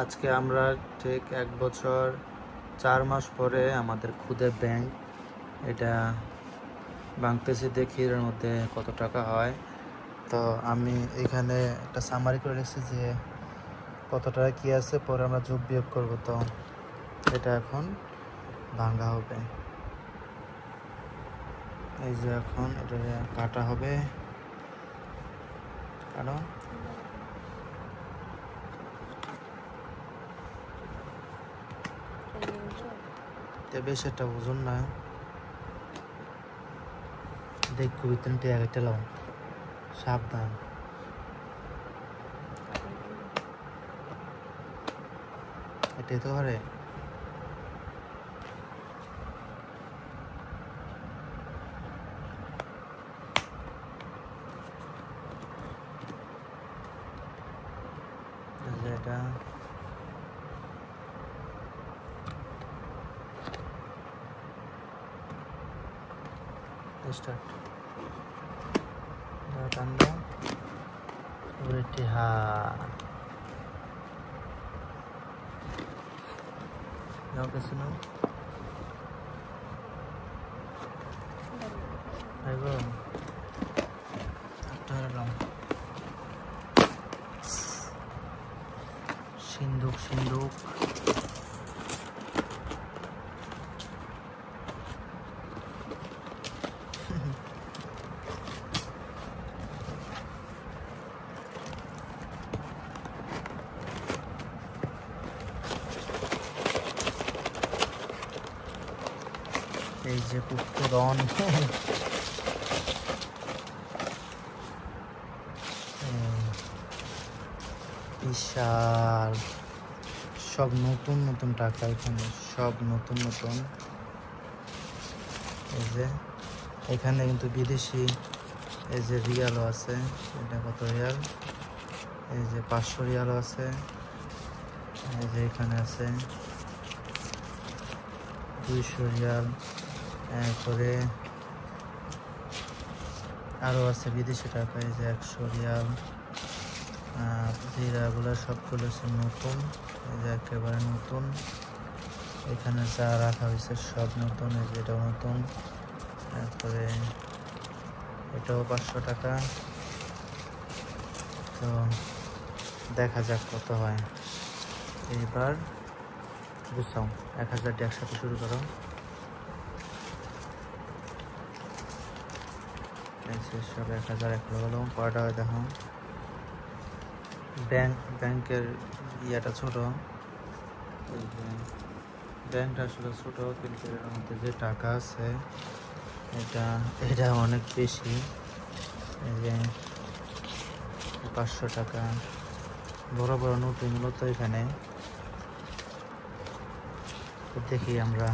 আজকে আমরা ঠিক 1 বছর 4 মাস পরে আমাদের খুদে ব্যাংক এটা ভাঙতেছি, দেখি এর মধ্যে কত টাকা হয়। তো আমি এখানে একটা সামারি করে রেখেছি যে কত টাকা কি আছে, পরে আমরা যোগ বিয়োগ করবো। তো এটা এখন ভাঙা হবে, এই যে এখন এটা কাটা হবে। কারণ বেশ একটা ওজন না, দেখো ভিতরে একটা লাও, সাবধান। এটাই তো হারে এটা স্টার্ট টান দাও, ওরেটি হা যাও কিছু না আইবো সিন্ধুক সিন্ধুক এই যে পুষ্পরণ বিশাল, সব নতুন নতুন টাকা, এখানে সব নতুন নতুন। এই যে এখানে কিন্তু বিদেশি এই যে রিয়ালও আছে, এটা কত রিয়াল, এই যে 500 রিয়ালও আছে, এই যে এখানে আছে 200 রিয়াল, এরপরে আরও আছে বিদেশি টাকা, এই যে 100 রিয়াল। জিরাগুলো সবগুলো হচ্ছে নতুন, এই যে একেবারে নতুন। এখানে যা রাখা হয়েছে সব নতুন, এই যে এটাও নতুন। তারপরে এটাও 500 টাকা। তো দেখা যাক কত হয়। এইবার বুঝছাও 1000টি একসাথে শুরু করো। সব 1000 এক হলো, কয়টা হয় দেখো। ব্যাংকের ইয়েটা ছোট, ব্যাংকটা আসলে ছোট, কিন্তু এর মধ্যে যে টাকা আছে এটা অনেক বেশি। এই যে 500 টাকা, বড় বড় নোট মূলত এখানে। দেখি আমরা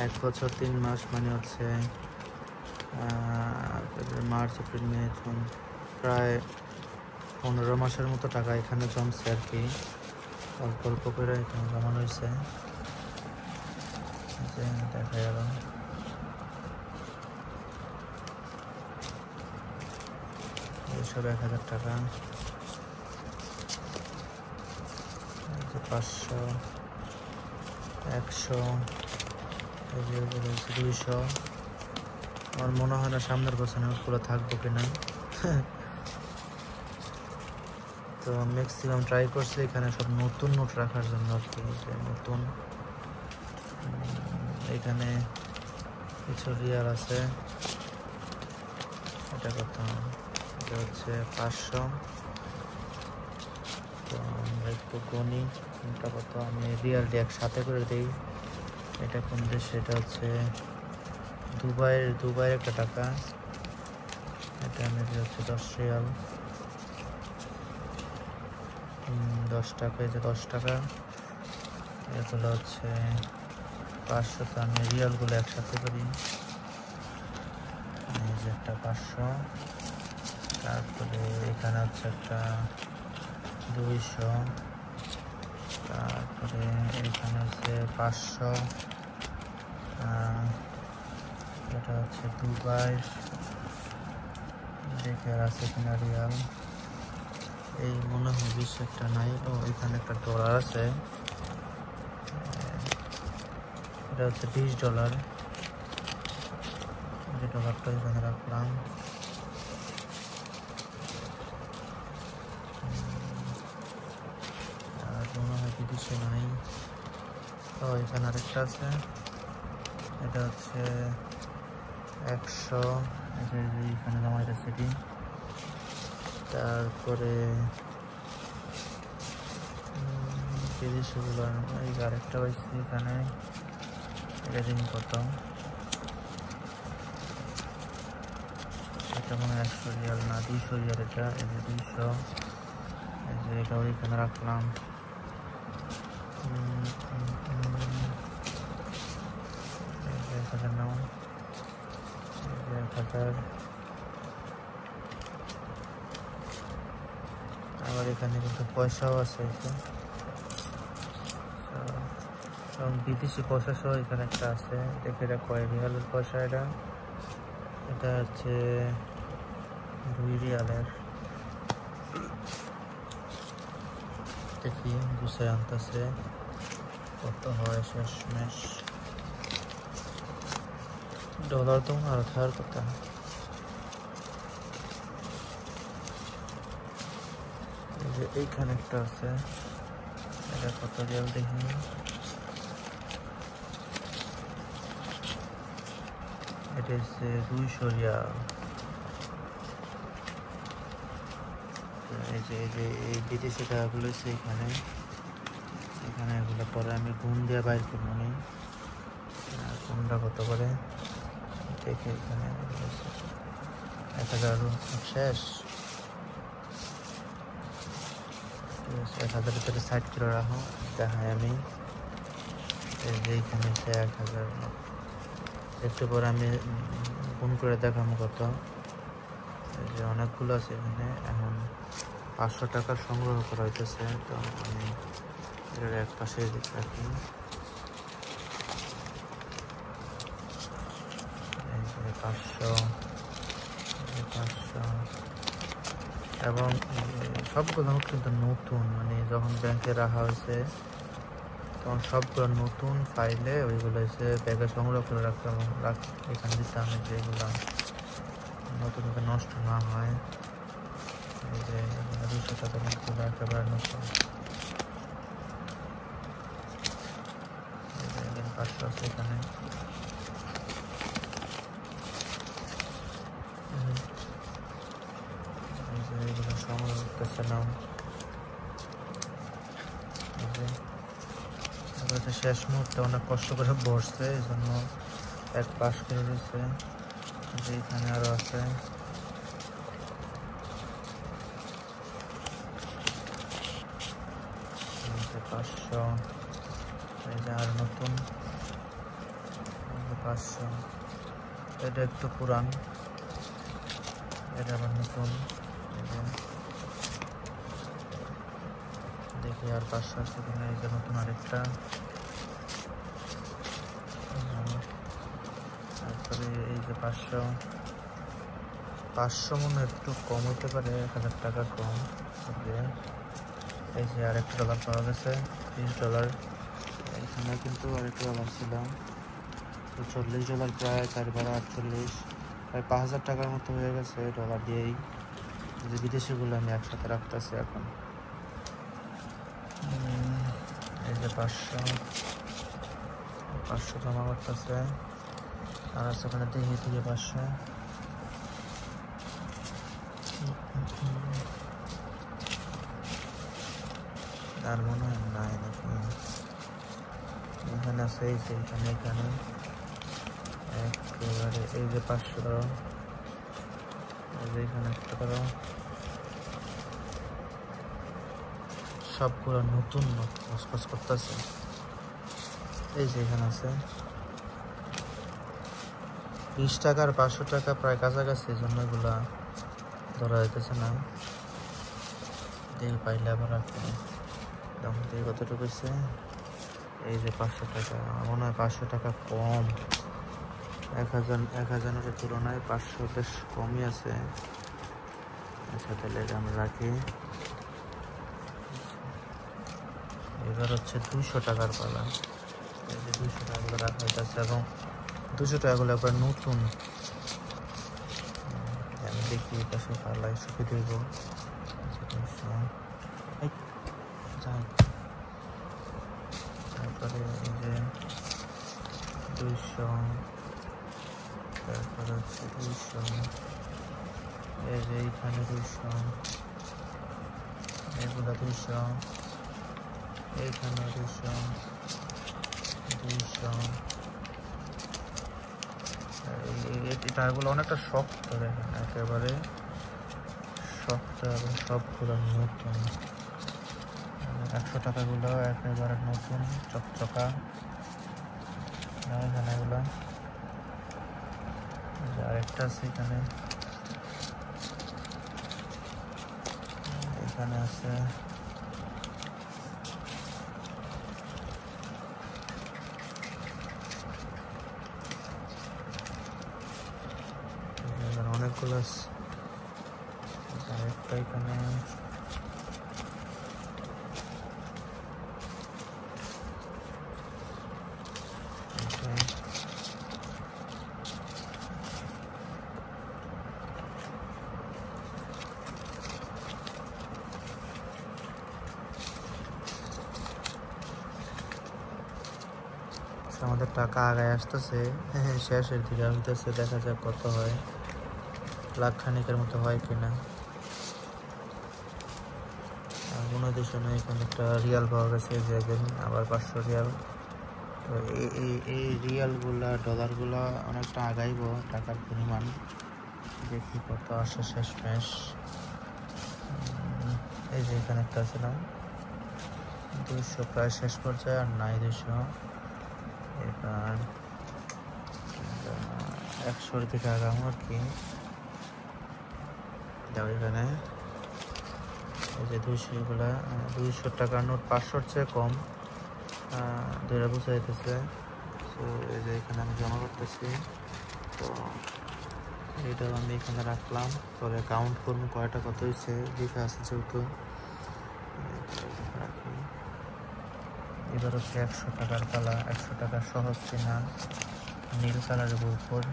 1 বছর 3 মাস মানে হচ্ছে মার্চ এপ্রিল মে জুন, প্রায় 15 মাসের মতো টাকা এখানে জমছে আর কি। অল্প অল্প করে এখানে জমানো হয়েছে, দেখা গেল। এইসব 1000 টাকা, 500, 100, 200। আমার মনে হয় না সামনের বছর নোটগুলো থাকবো কিনা। তো ম্যাক্সিমাম ট্রাই করছি এখানে সব নতুন নোট রাখার জন্য আর কি, নতুন। এখানে কিছু রিয়াল আছে, এটা কত, এটা হচ্ছে 500। তো আমরা একটু গণি কোনটা কত, আমি রিয়ালটি একসাথে করে দিই। এটা কোন দেশ, এটা হচ্ছে দুবাইয়ের একটা টাকা। এটা আমি হচ্ছে 10 রিয়াল, 10 টাকা, এই যে 10 টাকা। এগুলো হচ্ছে 500। তো আমি রিয়ালগুলো একসাথে করি, এই যে একটা 500। তারপরে এখানে হচ্ছে একটা 200, তারপরে এখানে হচ্ছে 500। এটা হচ্ছে দুবাই, দেখে আর আছে কিনা রিয়াল। এই মনে হয় বেশি একটা নাই। ও এখানে একটা ডলার আছে, এটা হচ্ছে $20। যে ডলারটা এখানে রাখলাম। আর মনে হয় বিদেশে নাই। তো এখানে আরেকটা আছে, এটা হচ্ছে 100, এখানে জমা এটা সিটি। তারপরে বিদেশিগুলো এই আরেকটা পাইছি এখানে, এটা দিন কত, এটা মনে হয় 100 রিয়াল না 200 রিয়াল। এটা এই যে 200, এই যে এটাও এখানে রাখলাম। 1000 নাও, 1000। আবার এখানে কিন্তু পয়সাও আছে, এবং বিদেশি পয়সা সহ এখানে একটা আছে। দেখে এটা কয় রিয়ালের পয়সা, এটা হচ্ছে 2 রিয়ালের। দেখি গুছাই আনতেছে কত হয় শেষমেশ। ডলার তো আর থাকার কথা। এই যে এইখানে একটা আছে, এটা কত রিয়াল দেখি। এটা হচ্ছে 200 রিয়াল। এই বিদেশি টাকাগুলো হচ্ছে এখানে এগুলো পরে আমি গুণ দিয়ে বাইর করবো নি, কোনটা কত করে দেখে। এখানে 1000 শেষ, 1000 ভিতরে 60 কিলো রাখো, দেখাই আমি। এই যে এইখানে 1000, একটু পরে আমি গুণ করে দেখাবো কত। এই যে অনেকগুলো আছে এখানে। এখন 500 টাকা সংগ্রহ করা হইতেছে, তো আমি এর এক পাশে রাখি। এই যে 500, এবং সবগুলো নোট কিন্তু নতুন, মানে যখন ব্যাংকে রাখা হয়েছে তখন সবগুলো নতুন ফাইলে ওইগুলো এসে ব্যাগে সংগ্রহ করে রাখতাম, এখানে দিতাম যেগুলো নতুন নষ্ট না হয়। এই যে 200 টাকা নোটগুলো একেবারে নতুন। 500 আছে এখানে। এগুলো সংগ্রহ করতেছে না। শেষ মুহূর্তে অনেক কষ্ট করে বসছে, এই জন্য এক পাশ করে রয়েছে। যে এখানে আরো আছে, এই যে 500, এই যে আর নতুন 500। এটা একটু পুরান, এটা আবার নতুন। দেখি আর 500 আছে কিনা। এই যে নতুন আরেকটা। তারপরে এই যে 500 মনে একটু কম হতে পারে, 1000 টাকা কম। এই যে আরেকটা ডলার পাওয়া গেছে, $30। এখানে কিন্তু আরেকটা ডলার ছিল, তো $40 প্রায় 4×48, প্রায় 5000 টাকার মতো হয়ে গেছে ডলার দিয়েই। যে বিদেশিগুলো আমি একসাথে রাখতেছি এখন। এই যে 500 জমা করতেছে, আর আছে ওখানে দেখি থেকে 500। আর মনে হয় নাই নাকি, এখানে আছে। এই যে এখানে একেবারে এই যে 500, এই যে এখানে 1 সবগুলো নতুন খসখস করতেছে। এই যে এখানে আছে 20 টাকা আর 500 টাকা প্রায় কাছাকাছি, এই জন্য এগুলা ধরা যাইতেছে না। দেখি পাইলে আবার রাখবো। দেখি কতটুকু হয়েছে। এই যে 500 টাকা, মনে হয় 500 টাকা কম। 1000 তুলনায় 500 বেশ কমই আছে। আচ্ছা, তাহলে এটা আমরা রাখি। এবার হচ্ছে 200 টাকার পালা। এই যে 200 টাকাগুলো রাখা হইতেছে এবং 200 টাকাগুলো একবার নতুন। আমি দেখি এই পাশে পালায় শুকে দেব। তারপরে এই যে 200, তারপরে হচ্ছে 200, এই যে এইখানে 200, এগুলো 200, এইখানে 200, 200। এই টাকাগুলো অনেকটা শক্ত, দেখেন একেবারে শক্ত এবং সবগুলো নতুন। 100 টাকাগুলো একেবারে নতুন চকচকা। এখানে এগুলো আরেকটা আছে, এখানে এখানে আছে অনেকগুলো আরেকটা এখানে। আমাদের টাকা আগায় আসতেছে, শেষের দিকে আসতেছে, দেখা যাক কত হয়, লাখখানিকের মতো হয় কিনা। মনে হইতেছে না। এখানে একটা রিয়াল পাওয়া গেছে, আবার 500 রিয়াল। তো এই রিয়ালগুলা ডলারগুলা অনেকটা আগাইব টাকার পরিমাণ। দেখি কত আসে শেষমেশ। এই যে এখানে একটা ছিল 200, প্রায় শেষ পর্যায়ে, আর নাই 200। এবার 100-র দিকে আগাম আর কি। এখানে এই যে 200-গুলা, 200 টাকার নোট 500-র চেয়ে কম ধরে বোঝা যাইতেছে। তো এই যে এখানে আমি জমা করতেছি। তো এইটাও আমি এখানে রাখলাম, পরে কাউন্ট করবো কয়টা কত হয়েছে, লেখা আছে যেহেতু। রাখি। এবার হচ্ছে 100 টাকার পালা। 100 টাকার সহজ চিহ্ন নীল কালারের উপর।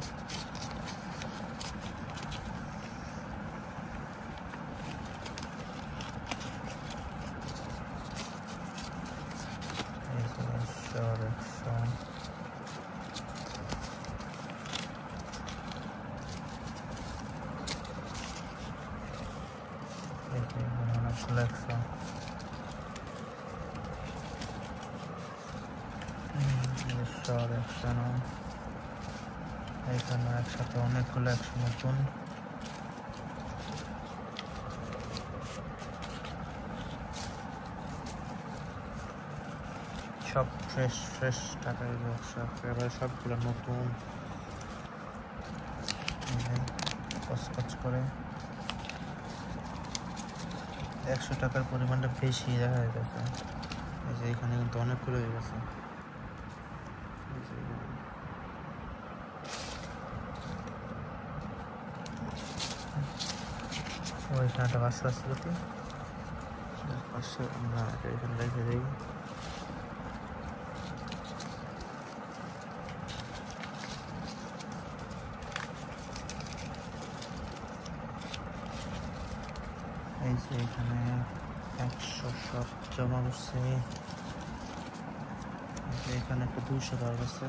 এখানে একসাথে অনেকগুলো 100 নতুন। সব ফ্রেশ ফ্রেশ টাকা, একেবারে সবগুলো নতুন কচকচ করে। 100 টাকার পরিমাণটা বেশি দেখা যাচ্ছে। এই যে এখানে কিন্তু অনেকগুলো হয়ে গেছে। ওইখানে একটা 500 আছে, যদি 500 না এখানে রেখে দিই। এই যে এখানে 100 সব জমা করছে। এখানে একটা 200 দেওয়া গেছে,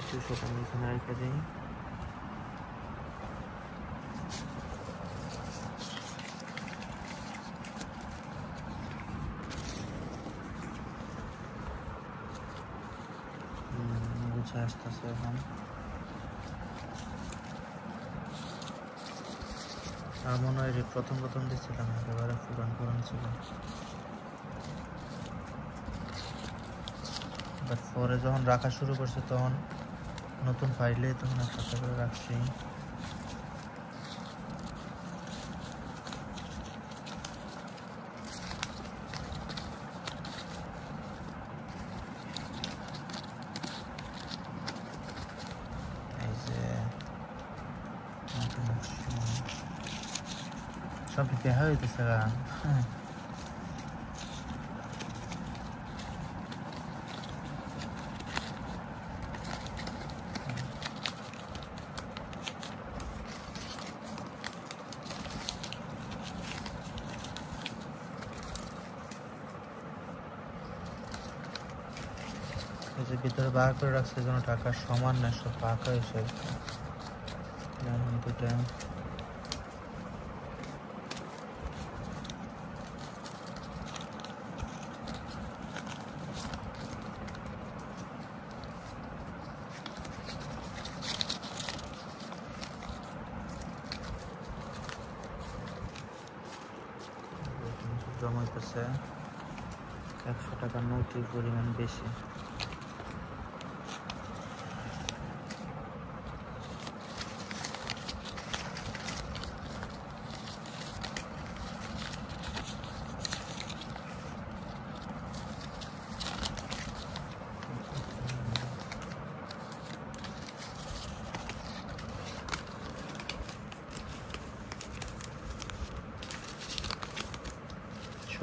200 আমি এখানে রেখে দিই। বুঝে আসতেছে এখন। আর মনে হয় যে প্রথম দিচ্ছিলাম, একেবারে পুরান ছিল। পরে যখন রাখা শুরু করছে তখন নতুন ফাইলে তখন একসাথে করে রাখছি। এই যে সব দেখা হইতেছে। এই যে ভিতরে বার করে রাখছে যেন টাকা সমান না, সব পাকা হয়েছে। দুটা জমা হইতেছে। 100 টাকার নোটের পরিমাণ বেশি।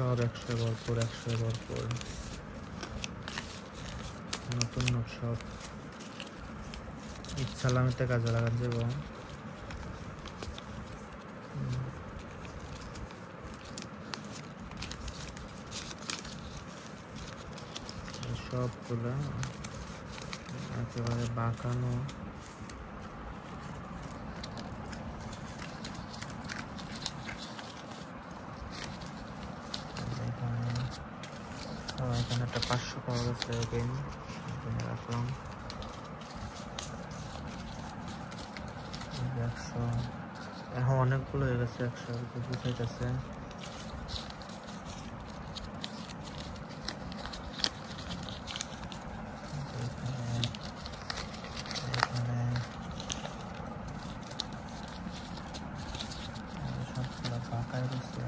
সব 100 ভরপুর, 100 ভরপুর, নতুন নোট সব ঈদ সালামিতে কাজে লাগান যাব। সবগুলো একেবারে বাঁকানো। এখানে একটা 500 পাওয়া গেছে, এখানে রাখলাম 100। এখন অনেকগুলো হয়ে গেছে, 100 বুঝাইতেছে। সবগুলো ফাঁকাই গেছে।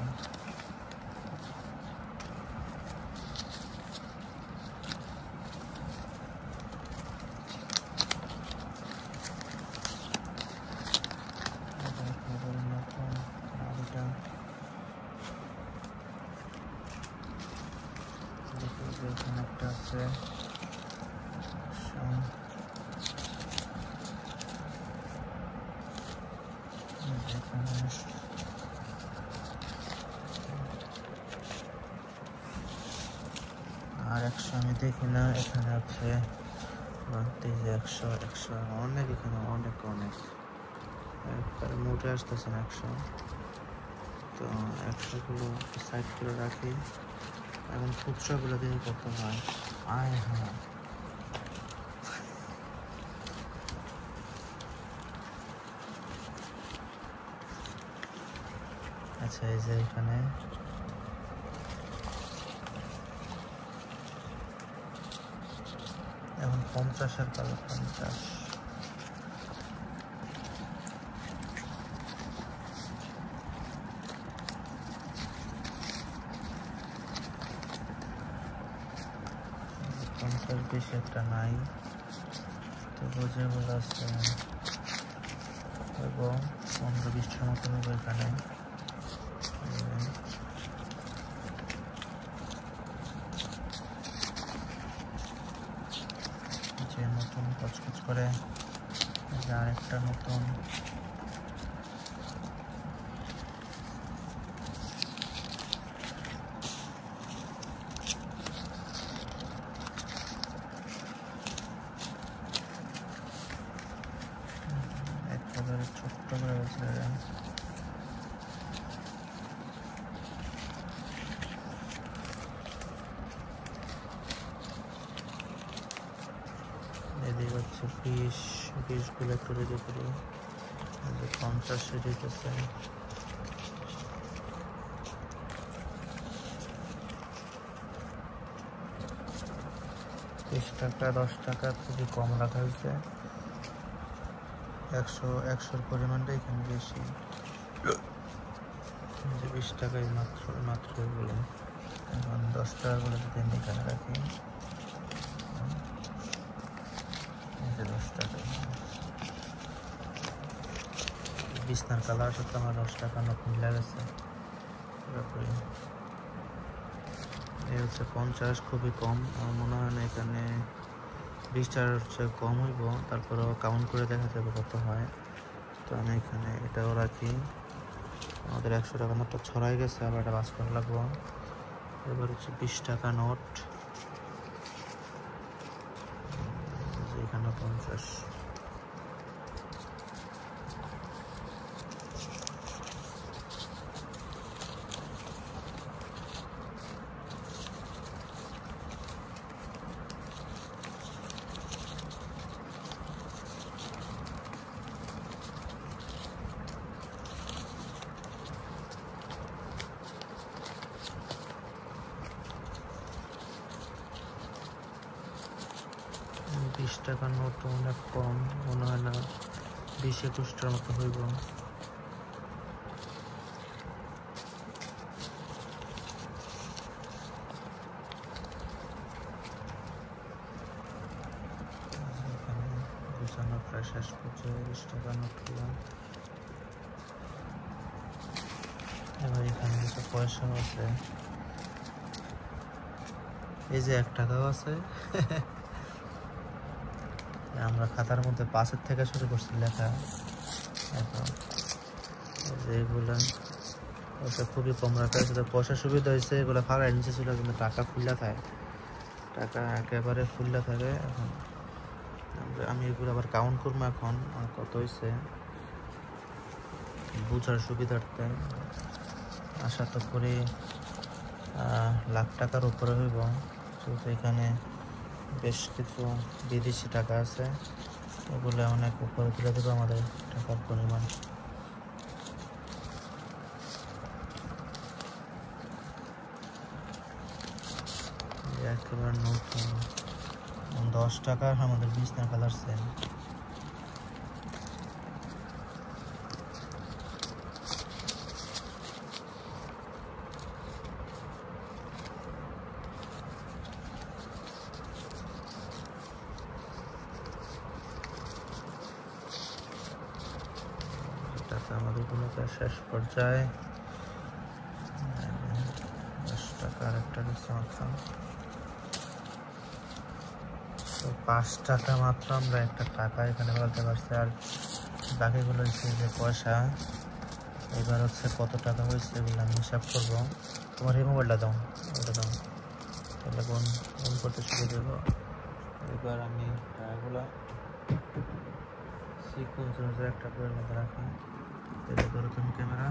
এখানে একটা আছে, আর 100 আমি দেখি না। এখানে আছে 100 100 অনেক, এখানে অনেক অনেক একবারে মোটে আসতেছে না 100। তো 100 গুলো সাইড করে রাখি। এখন খুচরাগুলো দিয়ে কত হয়। আয় হ্যাঁ, আচ্ছা এই যে এখানে এখন 50-এর কালো 50। বেশি একটা নাই, তবু যেগুলো আছে 15-20টার মতো নেব এখানে। যে নতুন কচকচ করে, আরেকটা নতুন। ছোট্ট করে বলছে এদিকে হচ্ছে 20 গুলো একটু রেডি করি। 50 রেডি করছে। টাকা 10 টাকা খুবই কম রাখা হয়েছে। 100-100 পরিমাণটা এখানে বেশি। 20 টাকায় মাত্র এগুলো। এখন 10 টাকাগুলো যদি আমি এখানে রাখি, 10 টাকা। বিছনার কালার সাথে আমার 10 টাকা নোট মিলে গেছে পুরোপুরি। এই হচ্ছে 50, খুবই কম। আমার মনে হয় না এখানে 20 টাকার হচ্ছে কম হইব, তারপরেও কাউন্ট করে দেখা যাবে কত হয়। তো আমি এখানে এটাও রাখি। আমাদের 100 টাকা নোটটা ছড়াই গেছে, আবার এটা বাস করা লাগবো। এবার হচ্ছে 20 টাকা নোট, এখানে 50। বিশ টাকার নোট অনেক কম, মনে হয় না 20-21টার মতো হইব। গুছানো প্রায় শেষ পর্যায়ে 20 টাকার নোট করলাম। এবার এখানে কিছু পয়সা আছে, এই যে 1 টাকাও আছে। আমরা খাতার মধ্যে 5 থেকে শুরু করছি লেখা। এখন এগুলা পয়সা খুবই কম রাখা আছে, পয়সা সুবিধা হয়েছে, এগুলো ফাড়াই নিচে ছিল, কিন্তু টাকা ফুল্লা থাকে, টাকা একেবারে ফুল্লা থাকে। এখন আমি এগুলো আবার কাউন্ট করবো এখন কত হয়েছে বুঝার সুবিধার্থে। আশা তো করি লাখ টাকার উপরে হইব, যেহেতু এখানে বেশ কিছু বিদেশি টাকা আছে, এগুলো অনেক উপরে তুলে দেবে আমাদের টাকার পরিমাণ। একেবারে নতুন 10 টাকার আমাদের বিছনা কালার সেম। আমাদের কোনো শেষ পর্যায়ে 10 টাকা আরেকটা দিচ্ছে মাত্র। তো 5 টাকা মাত্র আমরা একটা টাকা এখানে বলতে পারছি, আর বাকিগুলো হচ্ছে যে পয়সা। এবার হচ্ছে কত টাকা হয়েছে এগুলো আমি হিসাব করবো। তোমার এই মোবাইলটা দাও, ওটা দাও, তাহলে কোন করতে শুরু দেবো। এবার আমি টাকাগুলো সিকোয়েন্সের একটা বইয়ের মধ্যে রাখি। তাহলে ধরো তুমি ক্যামেরা।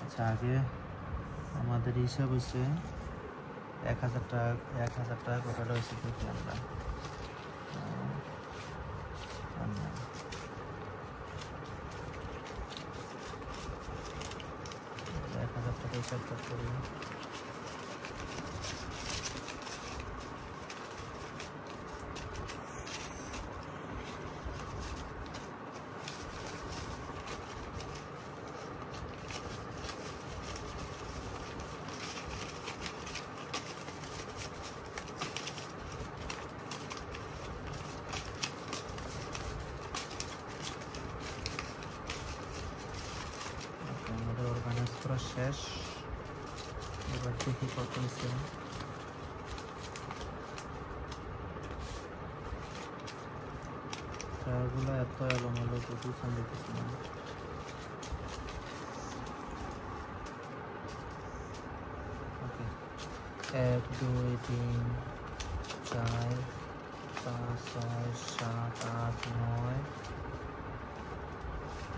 আচ্ছা, আগে আমাদের হিসাব হয়েছে 1000 টাকা, 1000 টাকা কতটা হয়েছে দেখি আমরা। 1000 টাকা হিসাবটা করি। করা শেষ। এবার দেখি কত হয়েছে। টায়ারগুলো এত এলোমেলো বুঝতে দেখতেছি না। ওকে, 1 2 3 4 5 6 7 8 9।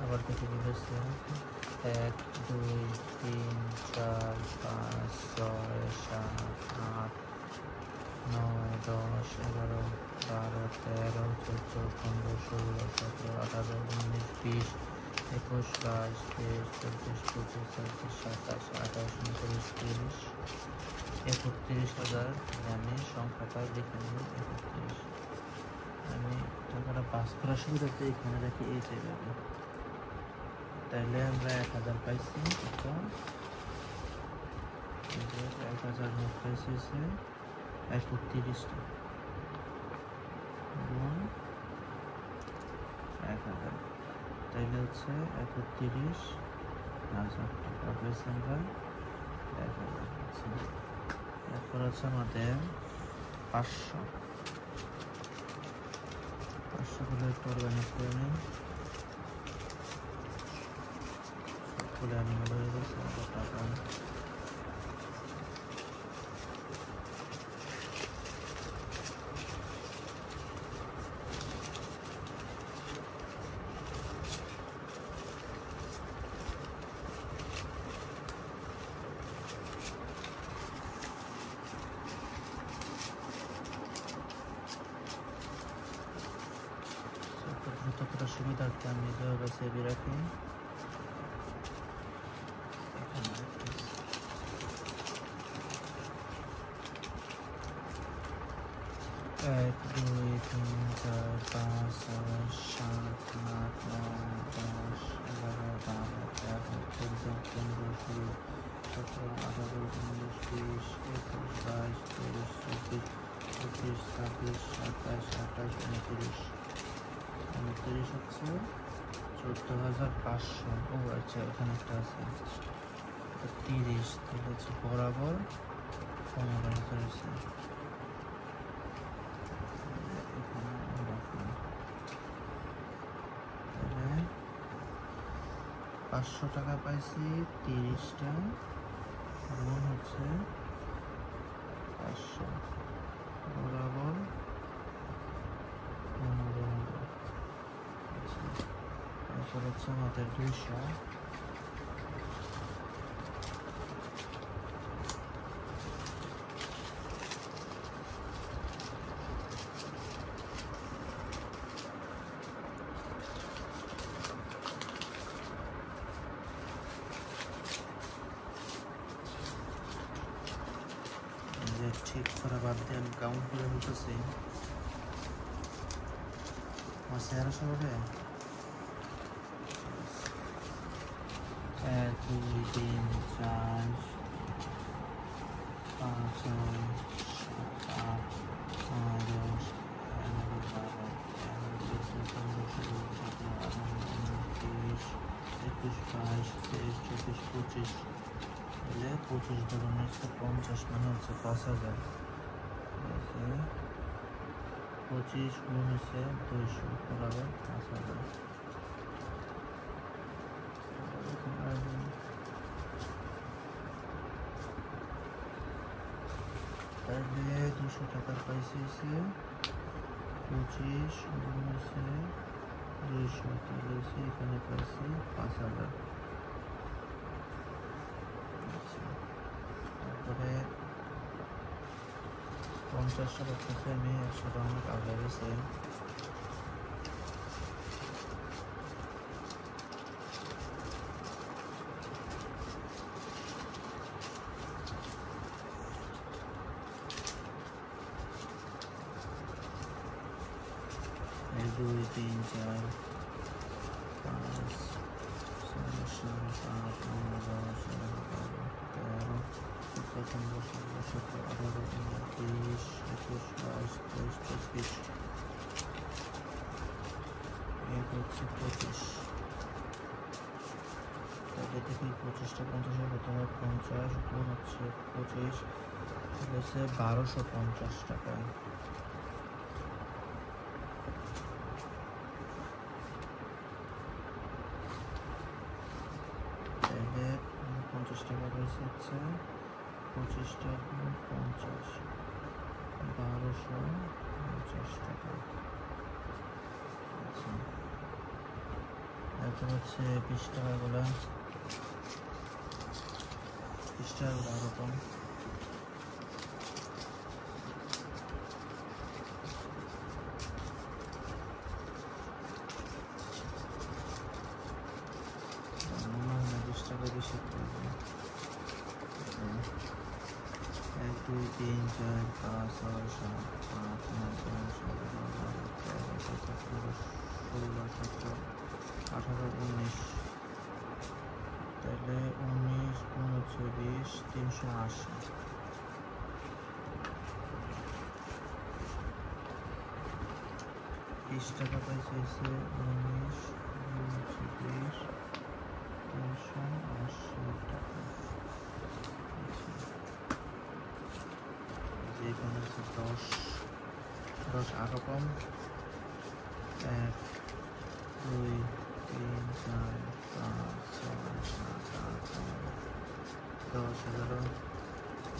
আবার দেখি বলেছে 1 2 3 4 5 6 7 8 9 10 11 12 13 14 15 16 17 18 19 20 21 22 23 24 25 26 27 28 29 30 31,000। আমি সংখ্যাটা লিখে নেব 31। আমি টাকাটা পাস করার সুবিধাতে এখানে রাখি এই জায়গাটা। তাইলে আমরা 1000 পাইছি। 1000 নোট পাইছি 31টা গুণ 1000, তাইলে হচ্ছে 31,000 টাকা পাইছি আমরা 1000। এরপর হচ্ছে আমাদের 500 গুলো একটু অর্গানাইজ করে নিই। সবগুলো অ্যানিমেল হয়ে গেছে আমাদের টাকা। সুবিধার্থে আমি যেভাবে সেভে রাখি। এক, দুই, তিন, চার, পাঁচ, ছয়, সাত, আট, নয়, 10, 11, 12, 13, 14, 15, 16, 17, 18, 19, 20, 21, 22, 23, 24, 25, 26, 27, 28, 29, 29 হচ্ছে 14,500। ও আচ্ছা, এখানে একটা আছে 30, তাহলে হচ্ছে বরাবর 15,000 আছে। 500 টাকা পাইছি, 30টা গুণ হচ্ছে 500 বরাবর 15,000। আচ্ছা, তারপর হচ্ছে আমাদের 200। ঠিক করা বাদ দিয়ে আমি কাউন্ট করে নিতেছি। আমার চেহারা সবাই 1, 2, 3, 4, 5, 6, 7, 8, 9, 10, 11, 12, 13, 14, 15, 16, 17, 18, 19, 20, 21, 22, 23, 24, 25। তাহলে 25 ধরনের 50 মানে হচ্ছে 5,000। 25 গুণ হচ্ছে 200 বরাবর 5,000। তাহলে 200 টাকার পাইছে 25 গুণ হচ্ছে 200, তাহলে এখানে পাইছি 5,000। তারপরে 50টা করতেছে আমি 100টা অনেক আগে গেছে। এক, 2, 3, 4, 5, 6, 7, 8, 9, 10, 11, 12, 13, 14, 15, 16, 17, 18, 19, 20, 21, 22, 23, 24। এক হচ্ছে 25। তাহলে দেখি 25টা 50 কত হয়? 50 গুণ হচ্ছে 25 হচ্ছে 1250 টাকা। তাহলে 50 টাকা রয়েছে হচ্ছে 25টা গুণ 50, 1250 টাকা। আচ্ছা, এরপর হচ্ছে 20 টাকাগুলো, 20 টাকাগুলো আরো কম। বেশি 1, 2, 3, 4, 5, 6, 7, 8, 9, 10, 11, 12, 13, 14, 15, 16, 17, 18, 19। তাহলে 19 গুণ হচ্ছে 20, 380। 20 টাকা পাইছে 19 গুণ হচ্ছে 20, 380 টাকা। এখানে হচ্ছে 10 আরো কম। 1, 2, 3, 4, 5, 6, 7, 8, 9, 10, 11,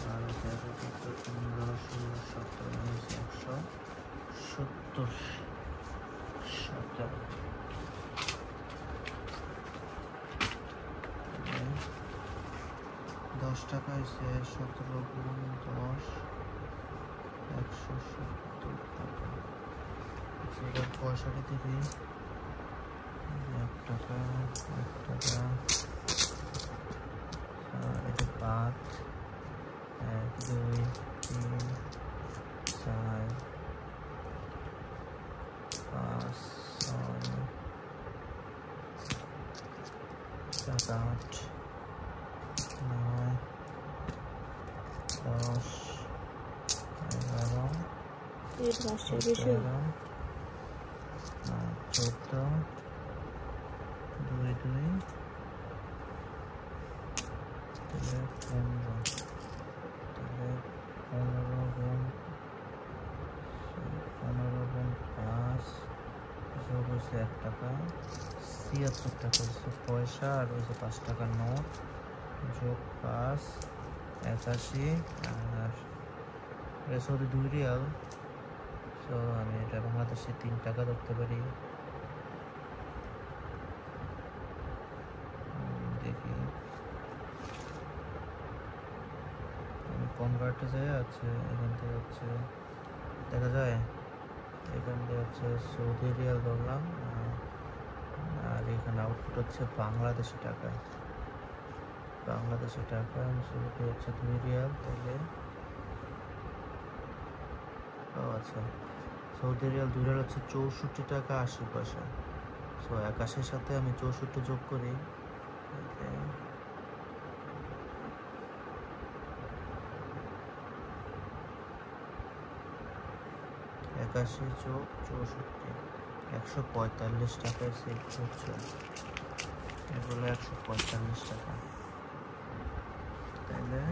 12, 13, 14, 15, 16, 17, 19, 170, 17। 10 টাকা হচ্ছে 17 গুণ 10, 170 টাকা। এবার পয়সাটা দিবি 1 টাকা 1 টাকা, এটা 5, 1 2 3 4 5 6 7 8 9 10 11 12 14 2 2 15, তাহলে 15 গুণ 5 যোগ হয়েছে 1 টাকা, 76 টাকা হচ্ছে পয়সা, আর হয়েছে 5 টাকার নোট, যোগ 5 81, আর এটা হচ্ছে 2 রিয়াল। তো আমি এটা বাংলাদেশে 3 টাকা ধরতে পারি। দেখি আমি কনভার্টে যাই, আছে এখান থেকে হচ্ছে দেখা যায়, এখান থেকে হচ্ছে সৌদি রিয়াল ধরলাম, আর এখানে আউটপুট হচ্ছে বাংলাদেশি টাকা। সৌদি হচ্ছে 2 রিয়াল, তাহলে আচ্ছা সৌদি রিয়াল 2 রিয়াল হচ্ছে 64 টাকা 80 পয়সা। সো 81-র সাথে আমি 64 যোগ করি, 81 যোগ 64 145 টাকায় সেট হচ্ছে, এগুলো 145 টাকা। তাইলে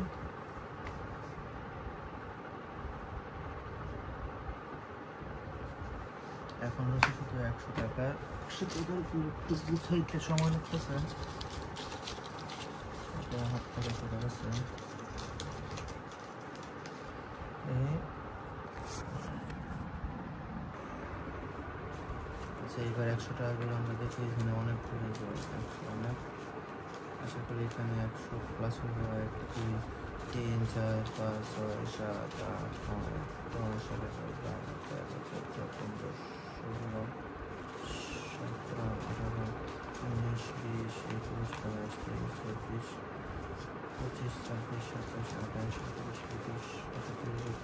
এখন হচ্ছে শুধু 100 টাকা, 100 টাকার একটু গুছাইতে সময় লাগতেছে, এটা হাত থেকে চলে গেছে। আচ্ছা এবার 100 টাকাগুলো আমরা দেখি, এখানে অনেক ঘুরে যায়, 100 অনেক, আশা করি এখানে 100 প্লাস হবে। 1 2 3 4 5 6 7 8 9 10 11 12 13 14 15 16 17 18 19 20 21 22 23 24 25 26 27 28 29 30 31 32 33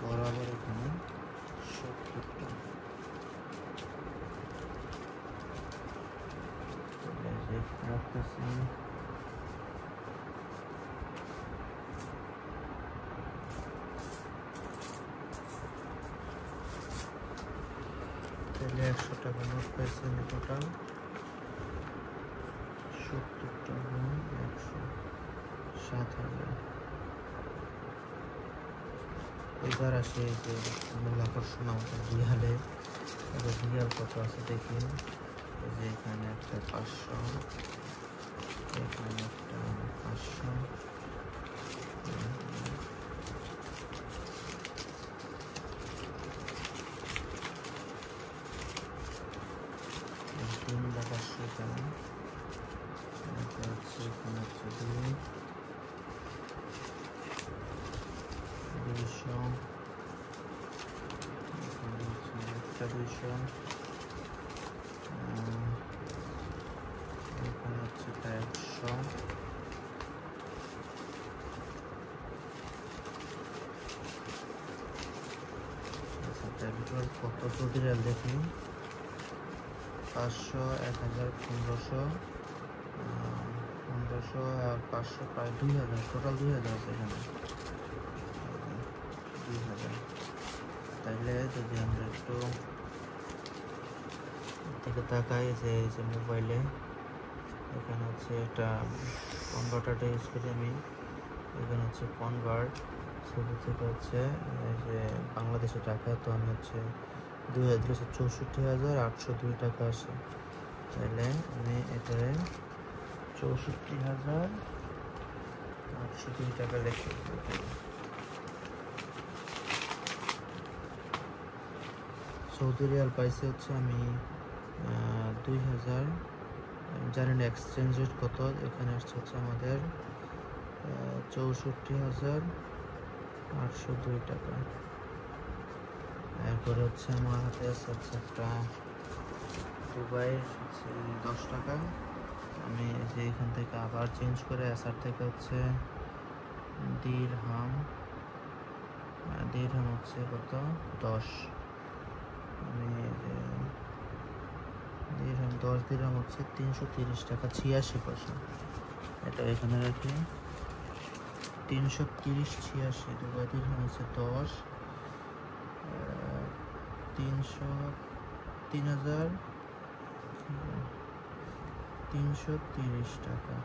বরাবর এখানে 70 টাকা রাখতেছি। তাহলে 100 টাকা নোট পাইছি আমি টোটাল 70 টাকা 107,000। এবার আসে যে মূল আকর্ষণ আমাদের রিয়ালে, এবার রিয়াল কত আছে দেখি। এই যে এখানে একটা 500, এখানে একটা 500, তিনটা 500 এখানে, এখানে হচ্ছে 2 200, এখানে হচ্ছে একটা 200, এখানে হচ্ছে একটা 100, আচ্ছা কত সৌদি রিয়াল দেখি। 500 1000 1500 1500 আর 500 প্রায় 2000, টোটাল 2000 আছে এখানে, 2000। তাইলে যদি আমরা একটু থেকে তাকাই, যে এই যে মোবাইলে এখানে হচ্ছে এটা কনভার্টারটা ইউজ করি আমি, এখানে হচ্ছে কনভার্ট শুধু থেকে হচ্ছে এই যে বাংলাদেশি টাকা, তো আমি হচ্ছে 64,802 টাকা আসে। তাহলে আমি এটারে 64,802 102 টাকা লেখে। সৌদি রিয়াল পাইছে হচ্ছে আমি 2000, জানি না এক্সচেঞ্জ রেট কত। এখানে আসছে হচ্ছে আমাদের 64,802 টাকা। এরপরে হচ্ছে আমার হাতে আছে হচ্ছে একটা দুবাইয়ের হচ্ছে 10 টাকা। আমি যে এখান থেকে আবার চেঞ্জ করে এসার থেকে হচ্ছে দিরহাম হচ্ছে কত 10। আমি দিরহাম 10 দিরহাম হচ্ছে 330 টাকা 86 পয়সা। এটা এখানে রাখি। 330 86 দুবাই দিরহাম হচ্ছে 10, 3,330 টাকা।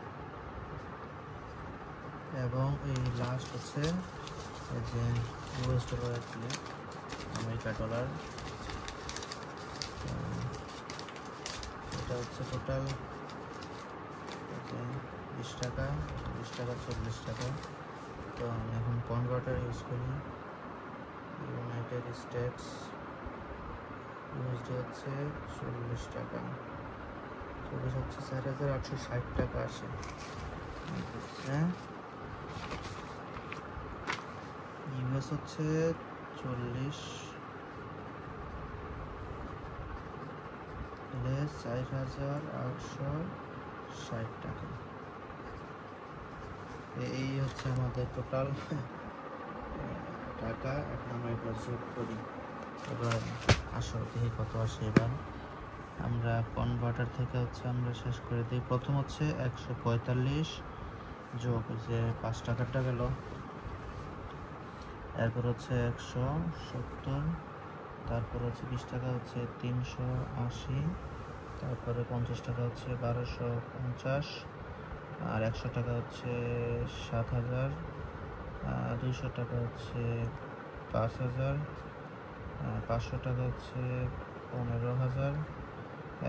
এবং এই লাস্ট হচ্ছে এই যে ইউএস ডলার, আমেরিকা ডলার। এটা হচ্ছে টোটাল 20 টাকা, 20 টাকা, 40 টাকা। তো আমি এখন কনভার্টার ইউজ করি। ইউনাইটেড স্টেটস ইউএসডি হচ্ছে 40 টাকা, 40 হচ্ছে 4,860 টাকা আসে। ইউএস হচ্ছে 40 4,860 টাকা। এই হচ্ছে আমাদের টোটাল টাকা। এখন আমরা এবার যোগ করি। এবার আসো দেখি কত আসে। এবার আমরা কনভার্টার থেকে হচ্ছে আমরা শেষ করে দিই। প্রথম হচ্ছে 145 যোগ যে 5 টাকাটা গেল। এরপর হচ্ছে 170, তারপর হচ্ছে 20 টাকা হচ্ছে 380, তারপরে 50 টাকা হচ্ছে 1250, আর 100 টাকা হচ্ছে 7,000, 200 টাকা হচ্ছে 5,000, 500 টাকা হচ্ছে 15,000,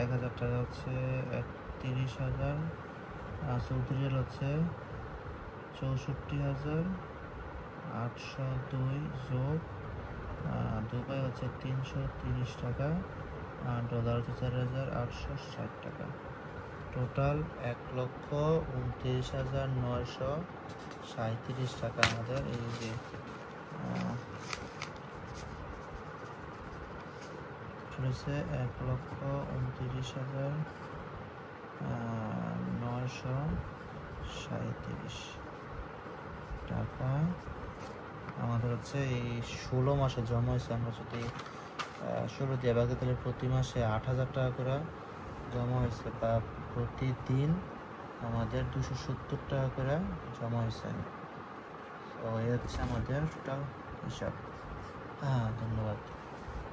1,000 টাকা হচ্ছে 31,000, সৌদি রিয়াল হচ্ছে 64,802 যোগ দুবাই হচ্ছে 330 টাকা, ডলার হচ্ছে 4,860 টাকা। টোটাল 1,29,937 টাকা আমাদের এই যে চলেছে। 1,29,937 টাকা আমাদের হচ্ছে এই 16 মাসে জমা হয়েছে। আমরা যদি 16 দিয়ে ভাগ তাহলে প্রতি মাসে 8,000 টাকা করে জমা হয়েছে, বা প্রতিদিন আমাদের 270 টাকা করে জমা হয়েছে। তো এই হচ্ছে আমাদের টোটাল হিসাব। হ্যাঁ, ধন্যবাদ।